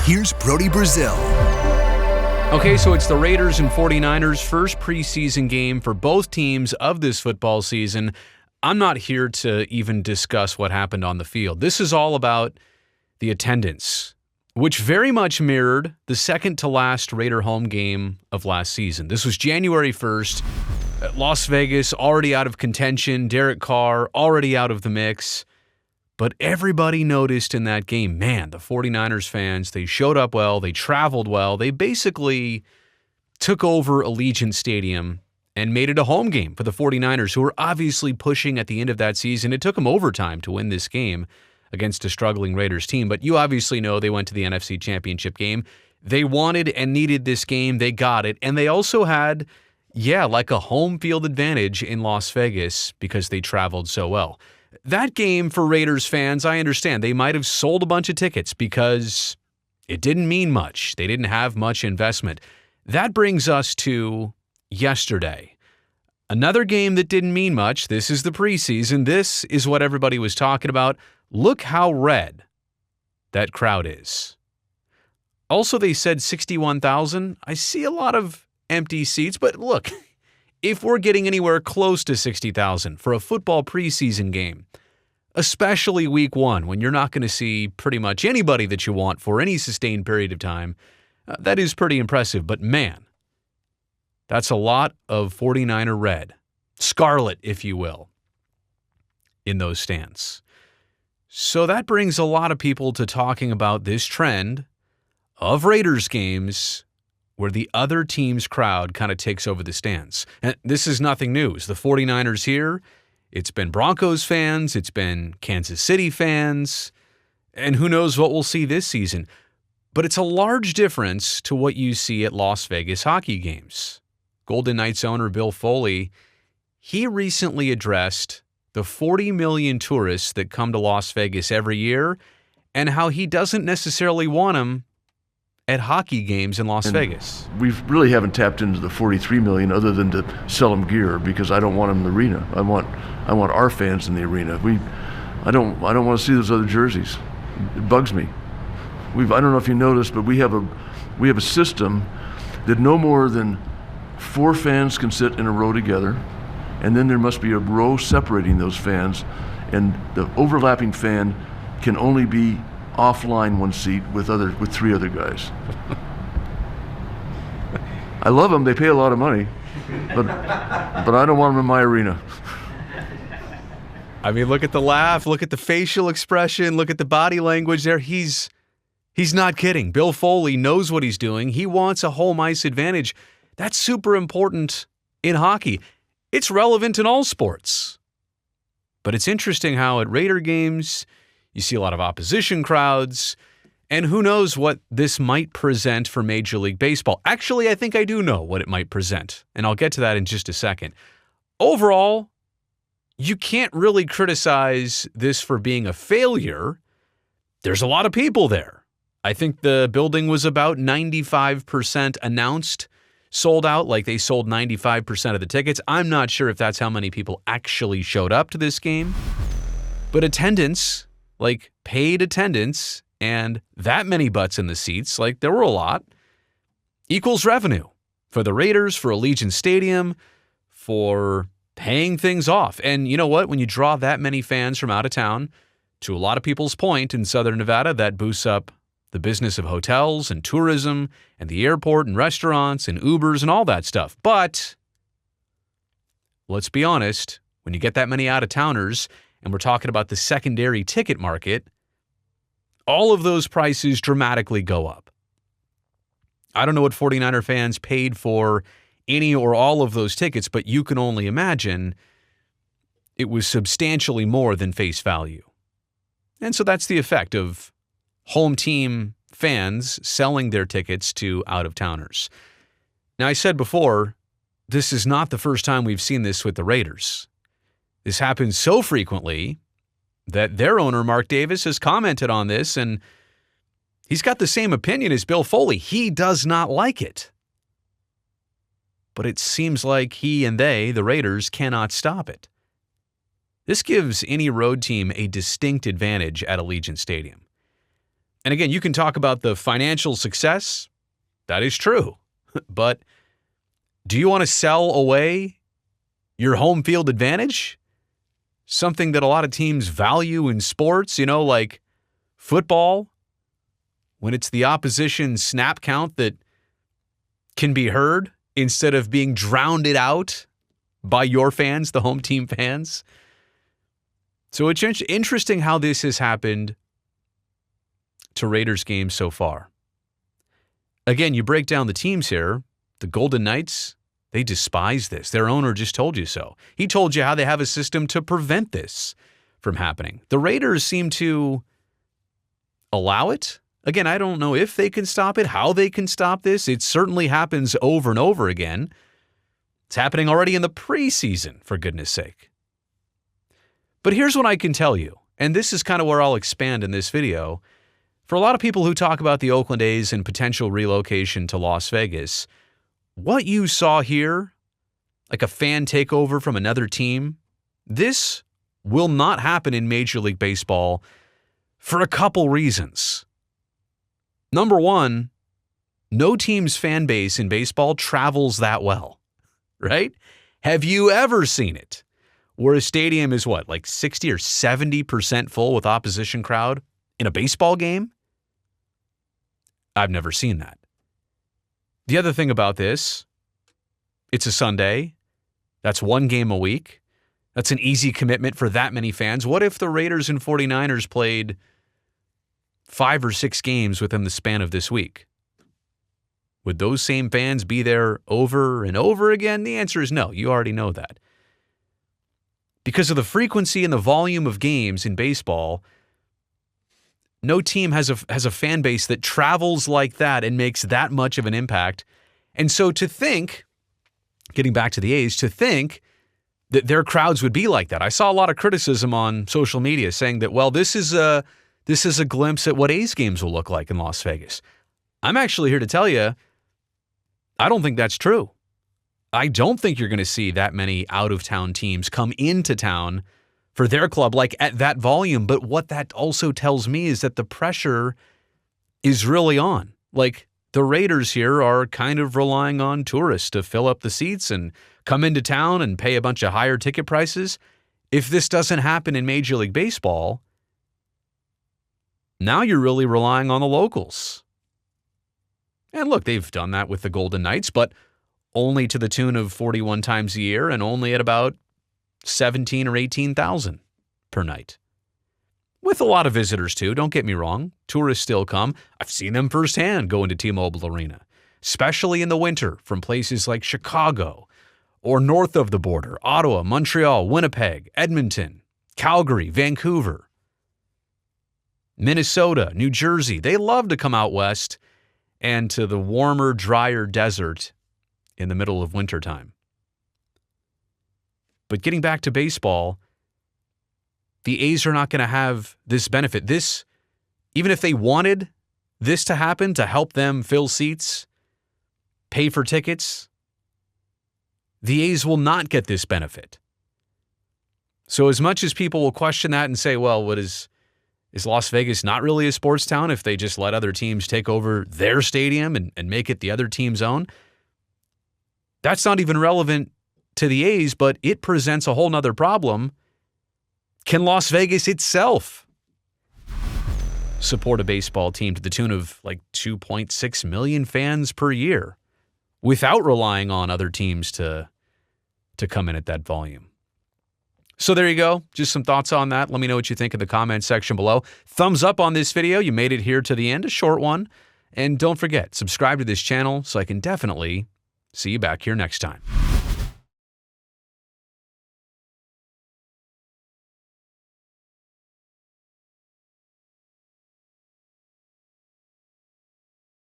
Here's Brody Brazil. Okay, so it's the Raiders and 49ers first preseason game for both teams of this football season. I'm not here to even discuss what happened on the field. This is all about the attendance, which very much mirrored the second-to-last Raider home game of last season. This was January 1st. Las Vegas already out of contention. Derek Carr already out of the mix. But everybody noticed in that game, man, the 49ers fans, they showed up well, they traveled well, they basically took over Allegiant Stadium and made it a home game for the 49ers, who were obviously pushing at the end of that season. It took them overtime to win this game against a struggling Raiders team, but you obviously know they went to the NFC Championship game. They wanted and needed this game, they got it, and they also had, like a home field advantage in Las Vegas because they traveled so well. That game for Raiders fans, I understand. They might have sold a bunch of tickets because it didn't mean much. They didn't have much investment. That brings us to yesterday. Another game that didn't mean much. This is the preseason. This is what everybody was talking about. Look how red that crowd is. Also, they said 61,000. I see a lot of empty seats, but look, if we're getting anywhere close to 60,000 for a football preseason game, especially week one, when you're not going to see pretty much anybody that you want for any sustained period of time, that is pretty impressive. But man, that's a lot of 49er red, scarlet, if you will, in those stands. So that brings a lot of people to talking about this trend of Raiders games where the other team's crowd kind of takes over the stands. And this is nothing new. It's the 49ers here. It's been Broncos fans. It's been Kansas City fans. And who knows what we'll see this season. But it's a large difference to what you see at Las Vegas hockey games. Golden Knights owner Bill Foley, he recently addressed the 40 million tourists that come to Las Vegas every year and how he doesn't necessarily want them at hockey games in Las Vegas. We really haven't tapped into the 43 million other than to sell them gear, because I don't want them in the arena. I want our fans in the arena. I don't want to see those other jerseys. It bugs me. I don't know if you noticed, but we have a system that no more than 4 fans can sit in a row together, and then there must be a row separating those fans, and the overlapping fan can only be offline one seat with 3 other guys. I love them. They pay a lot of money, but I don't want them in my arena. I mean, look at the laugh, look at the facial expression, look at the body language there. He's not kidding. Bill Foley knows what he's doing. He wants a home ice advantage. That's super important in hockey. It's relevant in all sports. But it's interesting how at Raider games, you see a lot of opposition crowds, and who knows what this might present for Major League Baseball. Actually, I think I do know what it might present, and I'll get to that in just a second. Overall, you can't really criticize this for being a failure. There's a lot of people there. I think the building was about 95% announced, sold out, like they sold 95% of the tickets. I'm not sure if that's how many people actually showed up to this game. But attendance, like paid attendance, and that many butts in the seats, like there were a lot, equals revenue for the Raiders, for Allegiant Stadium, for paying things off. And you know what? When you draw that many fans from out of town, to a lot of people's point in Southern Nevada, that boosts up the business of hotels and tourism and the airport and restaurants and Ubers and all that stuff. But let's be honest, when you get that many out-of-towners, and we're talking about the secondary ticket market, all of those prices dramatically go up. I don't know what 49er fans paid for any or all of those tickets, but you can only imagine it was substantially more than face value. And so that's the effect of home team fans selling their tickets to out-of-towners. Now, I said before, this is not the first time we've seen this with the Raiders. This happens so frequently that their owner, Mark Davis, has commented on this, and he's got the same opinion as Bill Foley. He does not like it. But it seems like he and they, the Raiders, cannot stop it. This gives any road team a distinct advantage at Allegiant Stadium. And again, you can talk about the financial success. That is true. But do you want to sell away your home field advantage? Something that a lot of teams value in sports, like football, when it's the opposition snap count that can be heard instead of being drowned out by your fans, the home team fans. So it's interesting how this has happened to Raiders games so far. Again, you break down the teams here. The Golden Knights, they despise this. Their owner just told you so. He told you how they have a system to prevent this from happening. The Raiders seem to allow it. Again, I don't know if they can stop it, how they can stop this. It certainly happens over and over again. It's happening already in the preseason, for goodness sake. But here's what I can tell you, and this is kind of where I'll expand in this video. For a lot of people who talk about the Oakland A's and potential relocation to Las Vegas, what you saw here, like a fan takeover from another team, this will not happen in Major League Baseball for a couple reasons. Number one, no team's fan base in baseball travels that well, right? Have you ever seen it where a stadium is like 60 or 70% full with opposition crowd in a baseball game? I've never seen that. The other thing about this, it's a Sunday. That's one game a week. That's an easy commitment for that many fans. What if the Raiders and 49ers played 5 or 6 games within the span of this week? Would those same fans be there over and over again? The answer is no. You already know that. Because of the frequency and the volume of games in baseball, no team has a fan base that travels like that and makes that much of an impact. And so to think, getting back to the A's, to think that their crowds would be like that. I saw a lot of criticism on social media saying that, well, this is a glimpse at what A's games will look like in Las Vegas. I'm actually here to tell you, I don't think that's true. I don't think you're going to see that many out-of-town teams come into town for their club like at that volume. But what that also tells me is that the pressure is really on. Like the Raiders here are kind of relying on tourists to fill up the seats and come into town and pay a bunch of higher ticket prices. If this doesn't happen in Major League Baseball, now you're really relying on the locals. And look, they've done that with the Golden Knights, but only to the tune of 41 times a year and only at about 17 or 18,000 per night. With a lot of visitors too, don't get me wrong. Tourists still come. I've seen them firsthand go into T-Mobile Arena, especially in the winter from places like Chicago or north of the border, Ottawa, Montreal, Winnipeg, Edmonton, Calgary, Vancouver, Minnesota, New Jersey. They love to come out west and to the warmer, drier desert in the middle of wintertime. But getting back to baseball, the A's are not going to have this benefit. This, even if they wanted this to happen to help them fill seats, pay for tickets, the A's will not get this benefit. So as much as people will question that and say, well, what is Las Vegas not really a sports town if they just let other teams take over their stadium and make it the other team's own? That's not even relevant to the A's, but it presents a whole nother problem. Can Las Vegas itself support a baseball team to the tune of like 2.6 million fans per year without relying on other teams to come in at that volume? So there you go. Just some thoughts on that. Let me know what you think in the comments section below. Thumbs up on this video. You made it here to the end, a short one. And don't forget, subscribe to this channel so I can definitely see you back here next time.